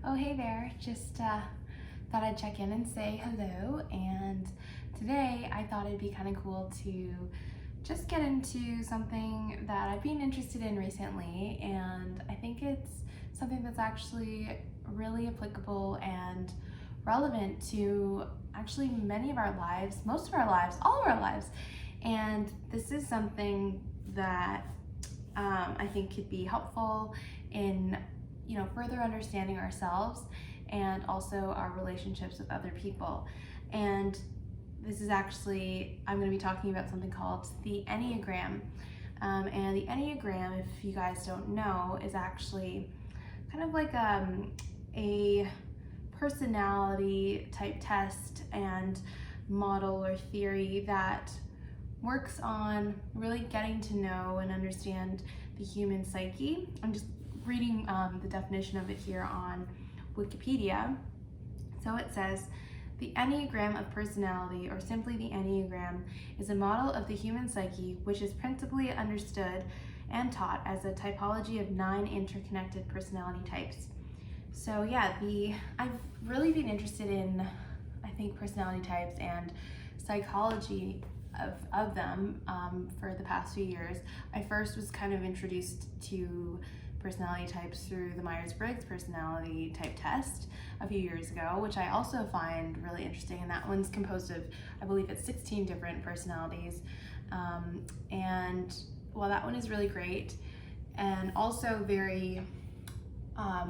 Oh, hey there. Just thought I'd check in and say hello. And today I thought it'd be kind of cool to just get into something that I've been interested in recently. And I think it's something that's actually really applicable and relevant to actually many of our lives, most of our lives, all of our lives. And this is something that I think could be helpful in further understanding ourselves and also our relationships with other people. And this is actually, I'm going to be talking about something called the Enneagram. And the Enneagram, if you guys don't know, is actually kind of like a personality type test and model or theory that works on really getting to know and understand the human psyche. I'm just reading the definition of it here on Wikipedia. So it says, the Enneagram of Personality, or simply the Enneagram, is a model of the human psyche which is principally understood and taught as a typology of 9 interconnected personality types. So yeah, I've really been interested in, I think, personality types and psychology of them for the past few years. I first was kind of introduced to personality types through the Myers-Briggs personality type test a few years ago, which I also find really interesting. And that one's composed of, I believe it's 16 different personalities. And well, that one is really great and also very, I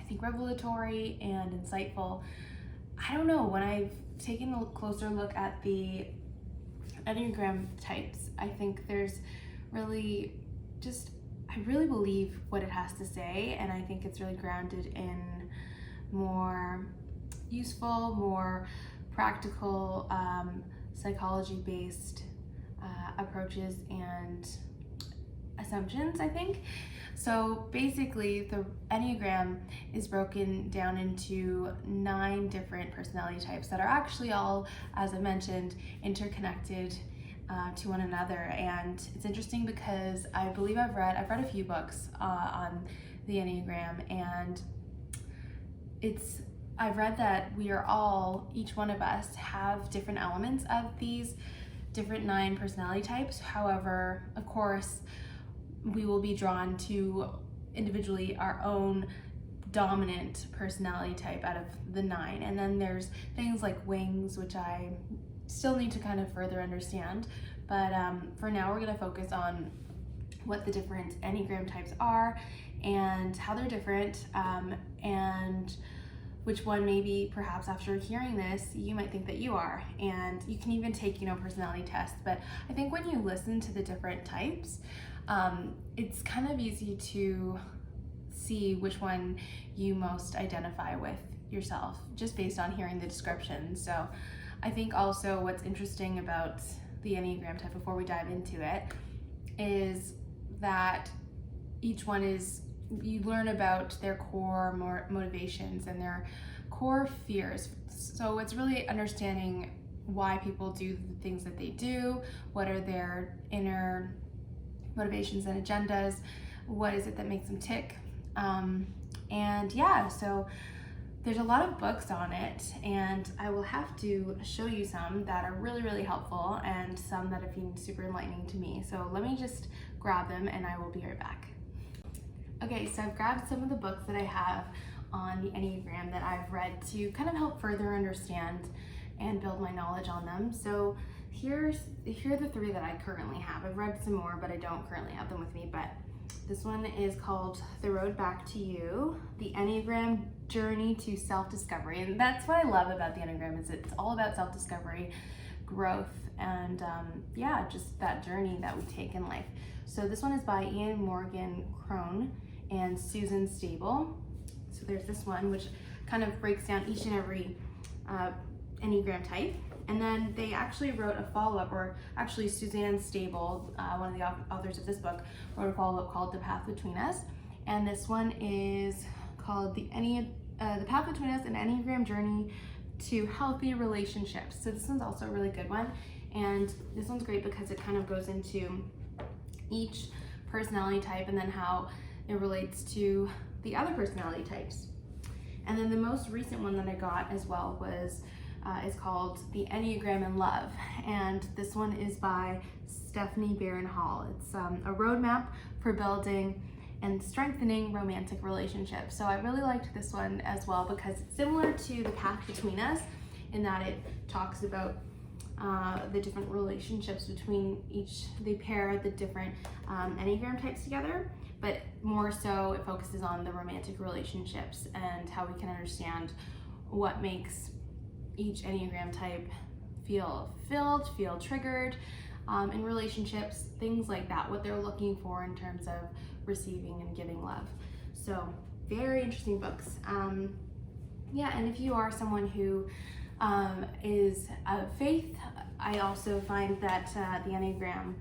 think, revelatory and insightful. I don't know, when I've taken a closer look at the Enneagram types, I think there's really I really believe what it has to say, and I think it's really grounded in more useful, more practical, psychology-based approaches and assumptions, I think. So basically, the Enneagram is broken down into 9 different personality types that are actually all, as I mentioned, interconnected to one another. And it's interesting because I believe I've read a few books on the Enneagram, and I've read that we are all, each one of us, have different elements of these different 9 personality types. However, of course, we will be drawn to individually our own dominant personality type out of the 9. And then there's things like wings, which I still need to kind of further understand. But for now, we're going to focus on what the different Enneagram types are and how they're different, and which one maybe perhaps after hearing this you might think that you are. And you can even take personality tests. But I think when you listen to the different types, it's kind of easy to see which one you most identify with yourself just based on hearing the description. So I think also what's interesting about the Enneagram type, before we dive into it, is that each one you learn about their core motivations and their core fears. So it's really understanding why people do the things that they do, what are their inner motivations and agendas, what is it that makes them tick, and yeah, so there's a lot of books on it, and I will have to show you some that are really, really helpful and some that have been super enlightening to me. So let me just grab them and I will be right back. Okay, so I've grabbed some of the books that I have on the Enneagram that I've read to kind of help further understand and build my knowledge on them. So here are the 3 that I currently have. I've read some more, but I don't currently have them with me. But this one is called The Road Back to You, the Enneagram Journey to Self-Discovery. And that's what I love about the Enneagram, is it's all about self-discovery, growth, and just that journey that we take in life. So this one is by Ian Morgan Crone and Susan Stable. So there's this one, which kind of breaks down each and every Enneagram type. And then they actually wrote a follow-up, or actually Suzanne Stable, one of the authors of this book, wrote a follow-up called The Path Between Us. And this one is called The Path Between Us, an Enneagram Journey to Healthy Relationships. So this one's also a really good one. And this one's great because it kind of goes into each personality type and then how it relates to the other personality types. And then the most recent one that I got as well was is called The Enneagram in Love, and this one is by Stephanie Barron Hall. It's a roadmap for building and strengthening romantic relationships. So I really liked this one as well because it's similar to The Path Between Us in that it talks about the different relationships between they pair the different Enneagram types together, but more so it focuses on the romantic relationships and how we can understand what makes each Enneagram type feel fulfilled, feel triggered in relationships, things like that, what they're looking for in terms of receiving and giving love. So very interesting books. Yeah, and if you are someone who is of faith, I also find that the Enneagram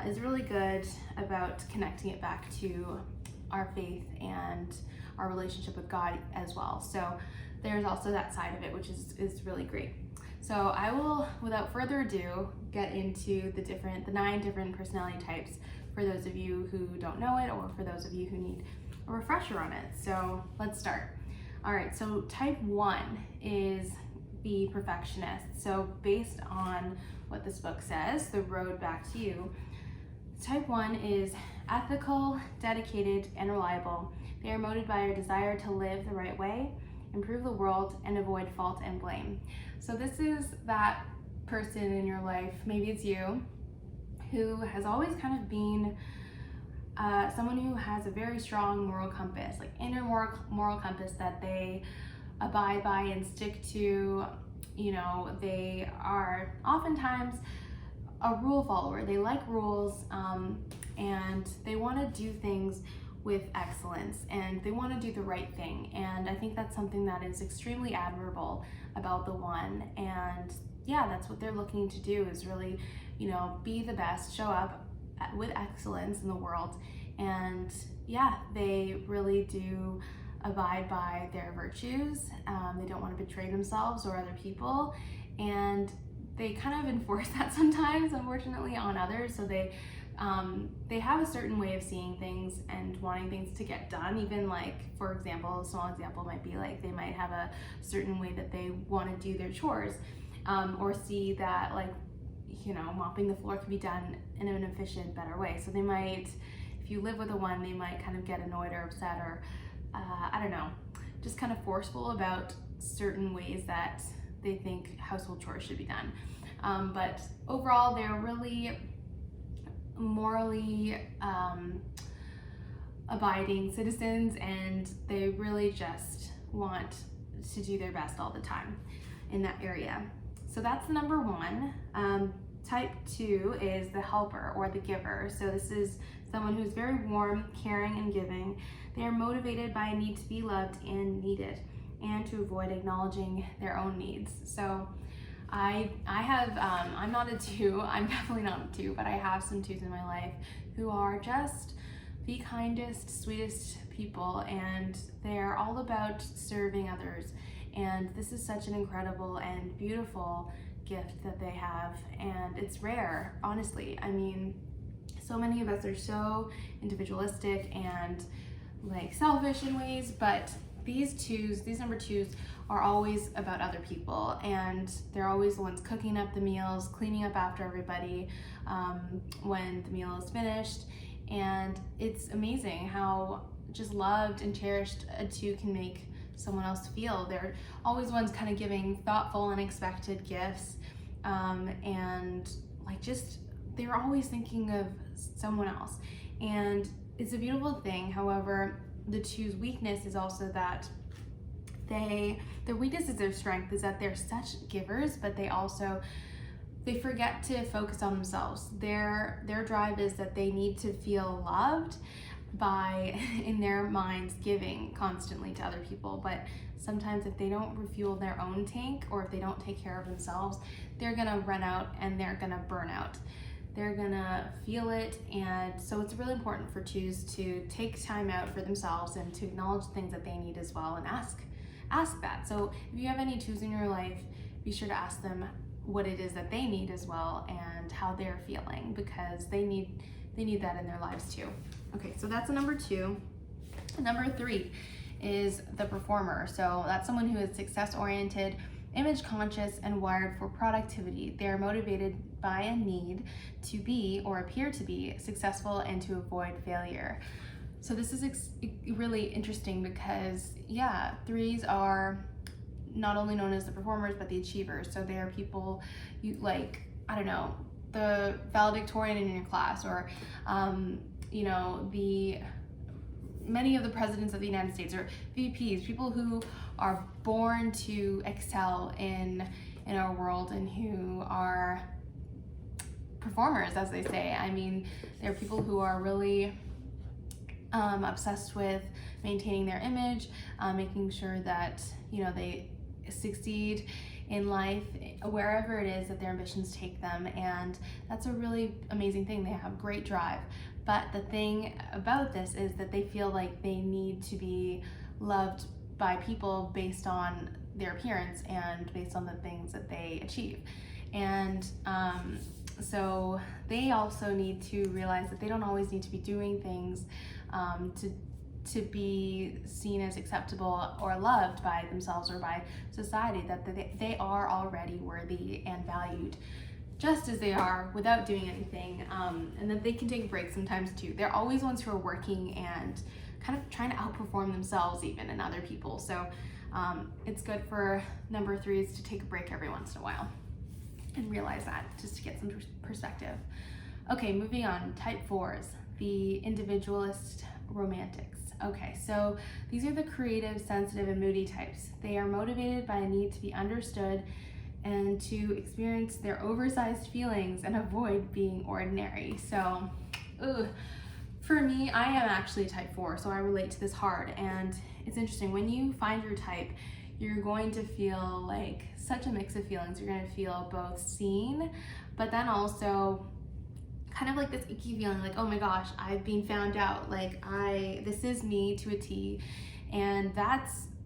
is really good about connecting it back to our faith and our relationship with God as well. So there's also that side of it, which is really great. So I will, without further ado, get into the 9 different personality types for those of you who don't know it or for those of you who need a refresher on it. So let's start. All right, so type 1 is Be Perfectionist. So based on what this book says, The Road Back to You, type 1 is ethical, dedicated, and reliable. They are motivated by a desire to live the right way, improve the world, and avoid fault and blame. So this is that person in your life, maybe it's you, who has always kind of been someone who has a very strong moral compass, like inner moral compass that they abide by and stick to. You know, they are oftentimes a rule follower. They like rules, and they want to do things with excellence, and they want to do the right thing. And I think that's something that is extremely admirable about the one. And yeah, that's what they're looking to do, is really, you know, be the best, show up with excellence in the world. And yeah, they really do abide by their virtues. They don't want to betray themselves or other people, and they kind of enforce that sometimes, unfortunately, on others. So they have a certain way of seeing things and wanting things to get done. Even, like, for example, a small example might be like they might have a certain way that they want to do their chores, or see that, like, you know, mopping the floor can be done in an efficient, better way. So they might, if you live with a 1, they might kind of get annoyed or upset, or I don't know, just kind of forceful about certain ways that they think household chores should be done. But overall, they're really morally abiding citizens, and they really just want to do their best all the time in that area. So that's the number 1. Type 2 is the helper or the giver. So this is someone who's very warm, caring, and giving. They are motivated by a need to be loved and needed, and to avoid acknowledging their own needs. So I have, I'm not a 2, I'm definitely not a 2, but I have some 2s in my life who are just the kindest, sweetest people, and they're all about serving others. And this is such an incredible and beautiful gift that they have, and it's rare, honestly. I mean, so many of us are so individualistic and like selfish in ways, but these number 2s are always about other people, and they're always the ones cooking up the meals, cleaning up after everybody when the meal is finished. And it's amazing how just loved and cherished a 2 can make someone else feel. They're always ones kind of giving thoughtful, unexpected gifts, and like just they're always thinking of someone else, and it's a beautiful thing. However, the 2's weakness is also that their weakness is their strength, is that they're such givers, but they forget to focus on themselves. Their drive is that they need to feel loved by, in their minds, giving constantly to other people. But sometimes if they don't refuel their own tank, or if they don't take care of themselves, they're gonna run out and they're gonna burn out. They're gonna feel it. And so it's really important for 2s to take time out for themselves and to acknowledge things that they need as well, and ask that. So if you have any 2s in your life, be sure to ask them what it is that they need as well, and how they're feeling, because they need that in their lives too. Okay, so that's a number 2. Number 3 is the performer. So that's someone who is success-oriented, image conscious, and wired for productivity. They are motivated by a need to be, or appear to be, successful and to avoid failure. So this is really interesting because, yeah, 3s are not only known as the performers, but the achievers. So they are people you like, I don't know, the valedictorian in your class, or you know, many of the presidents of the United States, or VPs, people who are born to excel in our world and who are performers, as they say. I mean, they're people who are really obsessed with maintaining their image, making sure that, you know, they succeed in life wherever it is that their ambitions take them, and that's a really amazing thing. They have great drive. But the thing about this is that they feel like they need to be loved by people based on their appearance and based on the things that they achieve. And so they also need to realize that they don't always need to be doing things to be seen as acceptable or loved by themselves or by society, that they are already worthy and valued just as they are without doing anything, and that they can take breaks sometimes too. They're always ones who are working and kind of trying to outperform themselves even and other people. So it's good for number 3s to take a break every once in a while and realize that, just to get some perspective. Okay, moving on, type 4s, the individualist romantics. Okay, so these are the creative, sensitive, and moody types. They are motivated by a need to be understood and to experience their oversized feelings and avoid being ordinary. So, for me, I am actually type 4, so I relate to this hard. And it's interesting, when you find your type, you're going to feel like such a mix of feelings. You're going to feel both seen, but then also kind of like this icky feeling, like, oh my gosh, I've been found out, like this is me to a T. And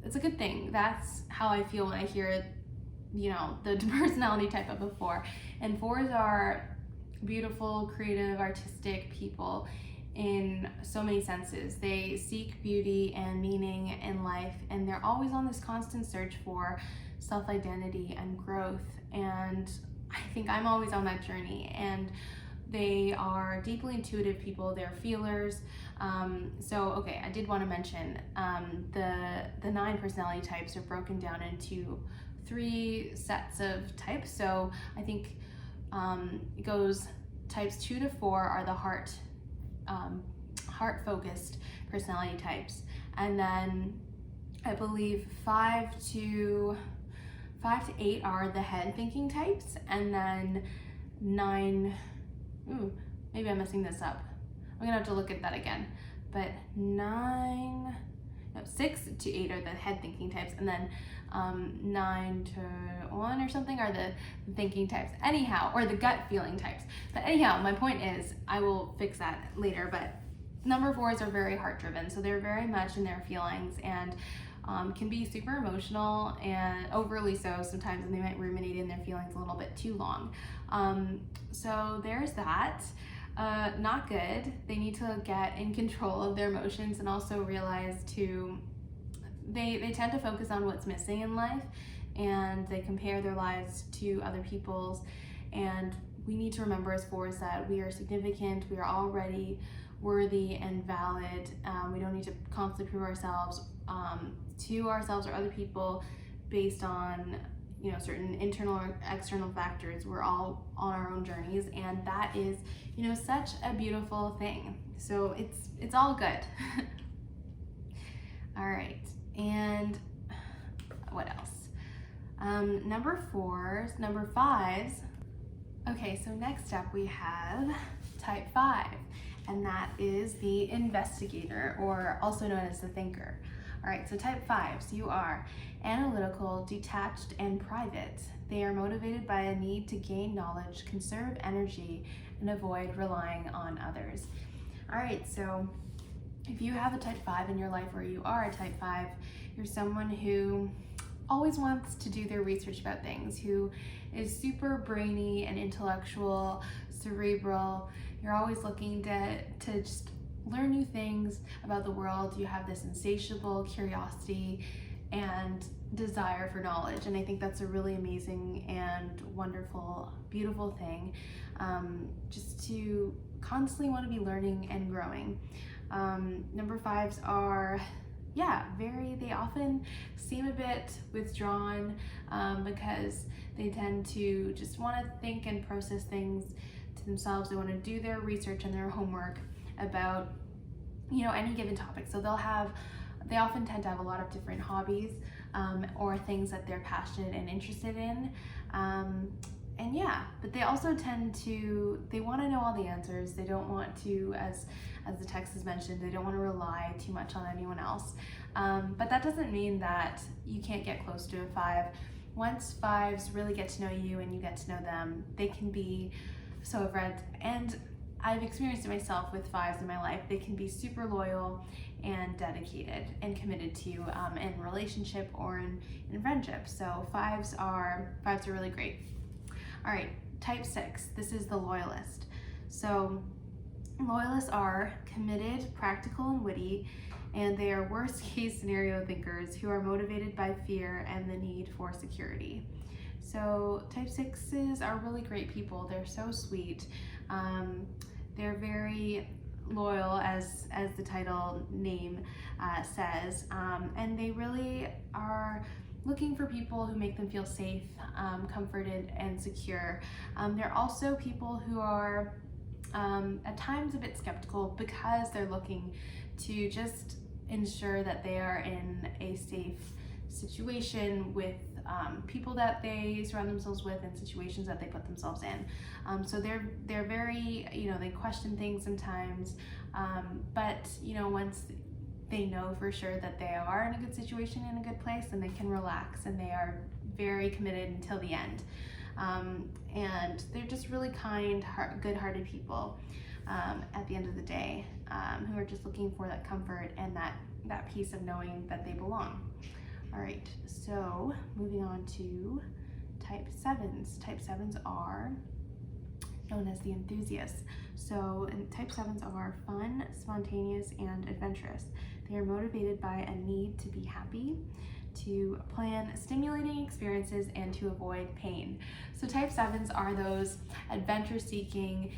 it's a good thing. That's how I feel when I hear, you know, the personality type of a 4. And 4s are beautiful, creative, artistic people in so many senses. They seek beauty and meaning in life, and they're always on this constant search for self-identity and growth. And I think I'm always on that journey. And they are deeply intuitive people. They're feelers. Okay, I did want to mention the 9 personality types are broken down into 3 sets of types. So I think it goes types 2 to 4 are the heart-focused personality types, and then I believe 5 to 8 are the head-thinking types, and then 9. Maybe I'm messing this up. I'm gonna have to look at that again. But 6 to 8 are the head thinking types, and then 9 to 1 or something are the thinking types. Anyhow, or the gut feeling types. But anyhow, my point is, I will fix that later, but number 4s are very heart driven. So they're very much in their feelings and can be super emotional and overly so sometimes, and they might ruminate in their feelings a little bit too long. So there's that. Not good. They need to get in control of their emotions and also realize they tend to focus on what's missing in life, and they compare their lives to other people's. And we need to remember as 4s that we are significant, we are already worthy and valid. We don't need to constantly prove ourselves to ourselves or other people based on, you know, certain internal or external factors. We're all on our own journeys, and that is, you know, such a beautiful thing. So it's all good. All right, and what else? Number 5s. Okay, so next up we have type 5, and that is the investigator, or also known as the thinker. All right, so type 5s, you are analytical, detached, and private. They are motivated by a need to gain knowledge, conserve energy, and avoid relying on others. All right, so if you have a type 5 in your life, or you are a type 5, you're someone who always wants to do their research about things, who is super brainy and intellectual, cerebral. You're always looking to just learn new things about the world. You have this insatiable curiosity and desire for knowledge, and I think that's a really amazing and wonderful, beautiful thing, just to constantly want to be learning and growing. Number fives are, they often seem a bit withdrawn, because they tend to just want to think and process things to themselves. They want to do their research and their homework about, any given topic. So they often tend to have a lot of different hobbies, or things that they're passionate and interested in. But they also they want to know all the answers. They don't want to, as the text has mentioned, they don't want to rely too much on anyone else. But that doesn't mean that you can't get close to a five. Once fives really get to know you and you get to know them, they can be, so I've read, and I've experienced it myself with fives in my life, they can be super loyal and dedicated and committed to you, in relationship or in friendship. So fives are really great. All right, type 6, this is the Loyalist. So Loyalists are committed, practical, and witty, and they are worst case scenario thinkers who are motivated by fear and the need for security. So type 6s are really great people. They're so sweet. They're very loyal, as the title name says, and they really are looking for people who make them feel safe, comforted, and secure. They're also people who are at times a bit skeptical because they're looking to just ensure that they are in a safe situation with people that they surround themselves with and situations that they put themselves in. So they're very, they question things sometimes, but once they know for sure that they are in a good situation, in a good place, and they can relax, and they are very committed until the end. And they're just really kind, good-hearted people at the end of the day, who are just looking for that comfort and that peace of knowing that they belong. All right, so moving on to type 7s. Type 7s are known as the Enthusiasts. So type 7s are fun, spontaneous, and adventurous. They are motivated by a need to be happy, to plan stimulating experiences, and to avoid pain. So type 7s are those adventure-seeking,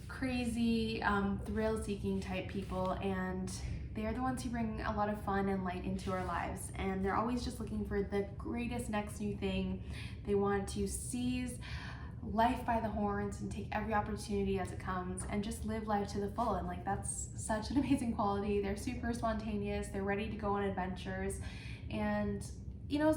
crazy, thrill-seeking type people, and they're the ones who bring a lot of fun and light into our lives, and they're always just looking for the greatest next new thing. They want to seize life by the horns and take every opportunity as it comes and just live life to the full, and that's such an amazing quality. They're super spontaneous, they're ready to go on adventures, and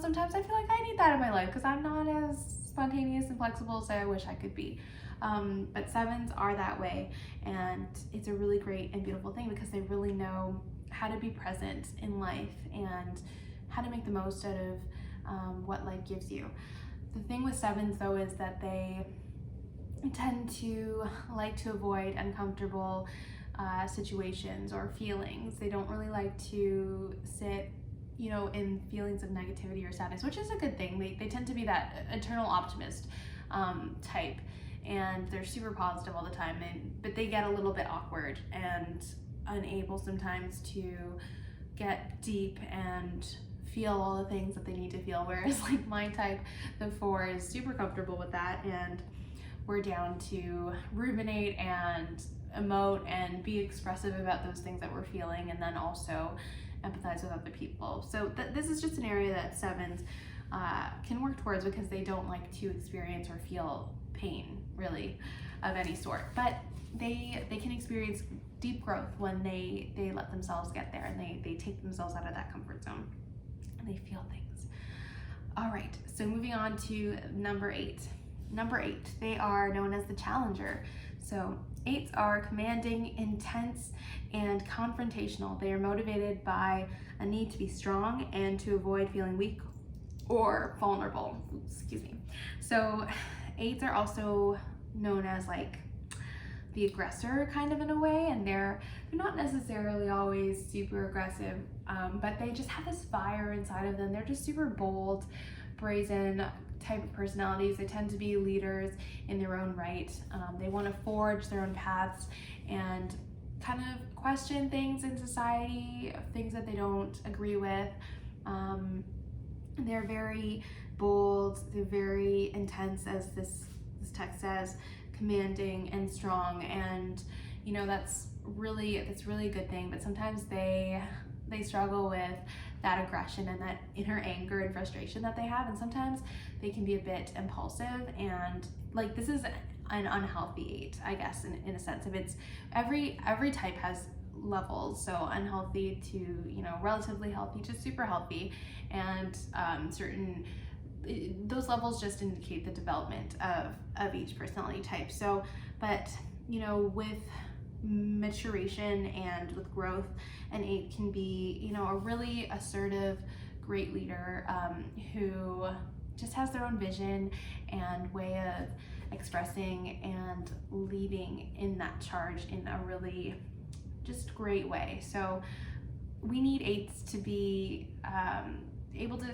sometimes I feel like I need that in my life because I'm not as spontaneous and flexible as I wish I could be. But 7s are that way, and it's a really great and beautiful thing because they really know how to be present in life and how to make the most out of what life gives you. The thing with 7s though is that they tend to like to avoid uncomfortable situations or feelings. They don't really like to sit in feelings of negativity or sadness, which is a good thing. They tend to be that eternal optimist type, and they're super positive all the time, but they get a little bit awkward and unable sometimes to get deep and feel all the things that they need to feel, whereas my type, the 4, is super comfortable with that, and we're down to ruminate and emote and be expressive about those things that we're feeling, and then also empathize with other people. So this is just an area that 7s can work towards because they don't like to experience or feel pain really of any sort, but they can experience deep growth when they let themselves get there and they take themselves out of that comfort zone and they feel things. All right, so moving on to number 8. Number 8, they are known as the Challenger. So 8s are commanding, intense, and confrontational. They are motivated by a need to be strong and to avoid feeling weak or vulnerable. So 8s are also known as the aggressor kind of in a way, and they're not necessarily always super aggressive, but they just have this fire inside of them. They're just super bold, brazen type of personalities. They tend to be leaders in their own right. They want to forge their own paths, and kind of question things in society, things that they don't agree with. They're very bold, they're very intense, as this text says, commanding and strong, and you know, that's really a good thing. But sometimes they struggle with that aggression and that inner anger and frustration that they have, and sometimes they can be a bit impulsive, and like this is an unhealthy 8, I guess, in a sense. If it's every type has levels, so unhealthy to, you know, relatively healthy to super healthy, and those levels just indicate the development of each personality type. So, but you know, with maturation and with growth, an 8 can be, you know, a really assertive, great leader who just has their own vision and way of expressing and leading in that charge in a really just great way. So we need 8s to be able to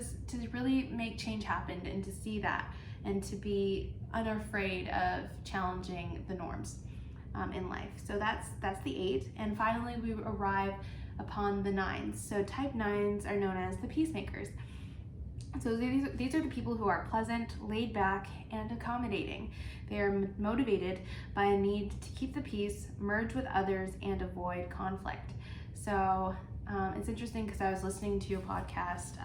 really make change happen, and to see that, and to be unafraid of challenging the norms in life. So that's the 8. And finally, we arrive upon the 9s. So type 9s are known as the Peacemakers. So these are the people who are pleasant, laid back, and accommodating. They are motivated by a need to keep the peace, merge with others, and avoid conflict. So it's interesting because I was listening to a podcast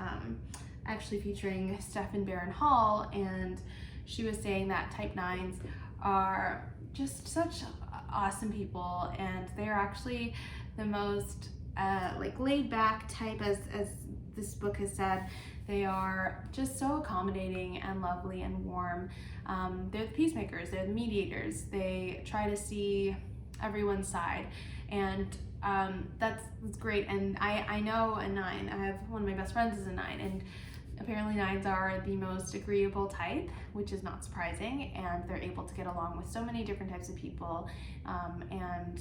actually featuring Stephen Barron Hall, and she was saying that type 9s are just such awesome people, and they're actually the most like laid back type, as this book has said. They are just so accommodating and lovely and warm. They're the peacemakers, they're the mediators. They try to see everyone's side, and that's great. And I know a 9, I have one of my best friends is a 9, and apparently 9s are the most agreeable type, which is not surprising, and they're able to get along with so many different types of people, and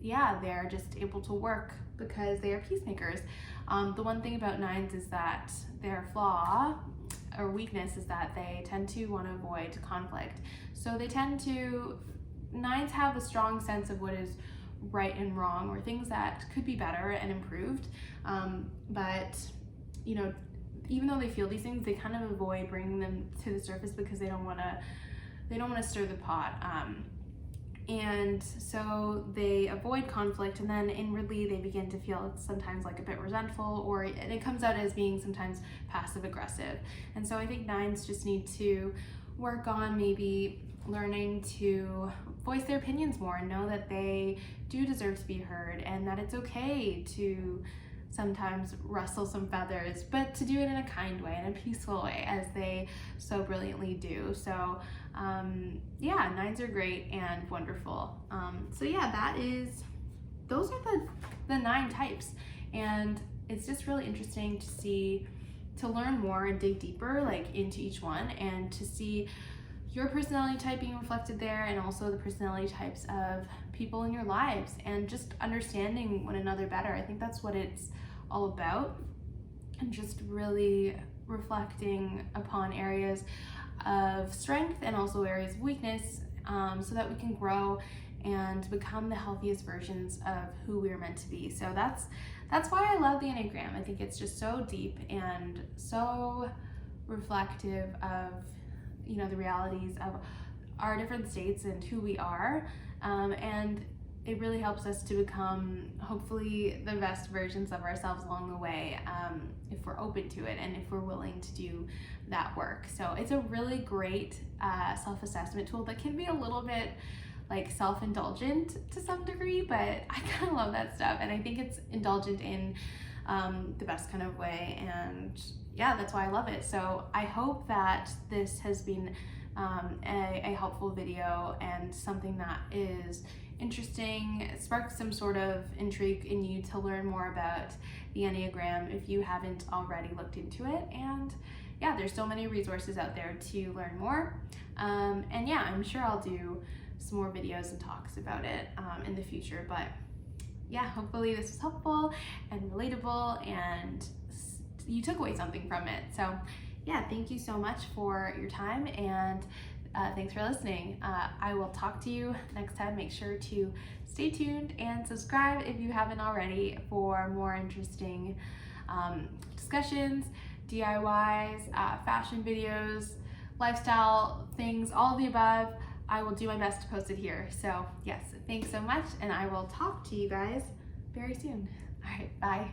yeah, they're just able to work because they are peacemakers. The one thing about 9s is that their flaw or weakness is that they tend to want to avoid conflict. So 9s have a strong sense of what is right and wrong, or things that could be better and improved. But you know, even though they feel these things, they kind of avoid bringing them to the surface because they don't want to stir the pot. And so they avoid conflict, and then inwardly they begin to feel sometimes like a bit resentful, or it comes out as being sometimes passive aggressive. And so I think 9s just need to work on maybe learning to voice their opinions more, and know that they do deserve to be heard, and that it's okay to sometimes rustle some feathers, but to do it in a kind way, in a peaceful way, as they so brilliantly do. So yeah, 9s are great and wonderful. So yeah, those are the 9 types, and it's just really interesting to learn more and dig deeper, like into each one, and to see your personality type being reflected there, and also the personality types of people in your lives, and just understanding one another better. I think that's what it's all about, and just really reflecting upon areas of strength and also areas of weakness, so that we can grow and become the healthiest versions of who we're meant to be. So that's why I love the Enneagram. I think it's just so deep and so reflective of, you know, the realities of our different states and who we are, and it really helps us to become hopefully the best versions of ourselves along the way, if we're open to it and if we're willing to do that work. So it's a really great self-assessment tool that can be a little bit like self-indulgent to some degree, but I kind of love that stuff, and I think it's indulgent in the best kind of way, and yeah, that's why I love it. So I hope that this has been a helpful video, and something that is interesting, sparks some sort of intrigue in you to learn more about the Enneagram if you haven't already looked into it. And yeah, there's so many resources out there to learn more, and yeah, I'm sure I'll do some more videos and talks about it in the future. But yeah, hopefully this was helpful and relatable, and you took away something from it. So yeah, thank you so much for your time, and Thanks for listening. I will talk to you next time. Make sure to stay tuned and subscribe if you haven't already for more interesting discussions, DIYs, fashion videos, lifestyle things, all of the above. I will do my best to post it here. So yes, thanks so much, and I will talk to you guys very soon. All right, bye.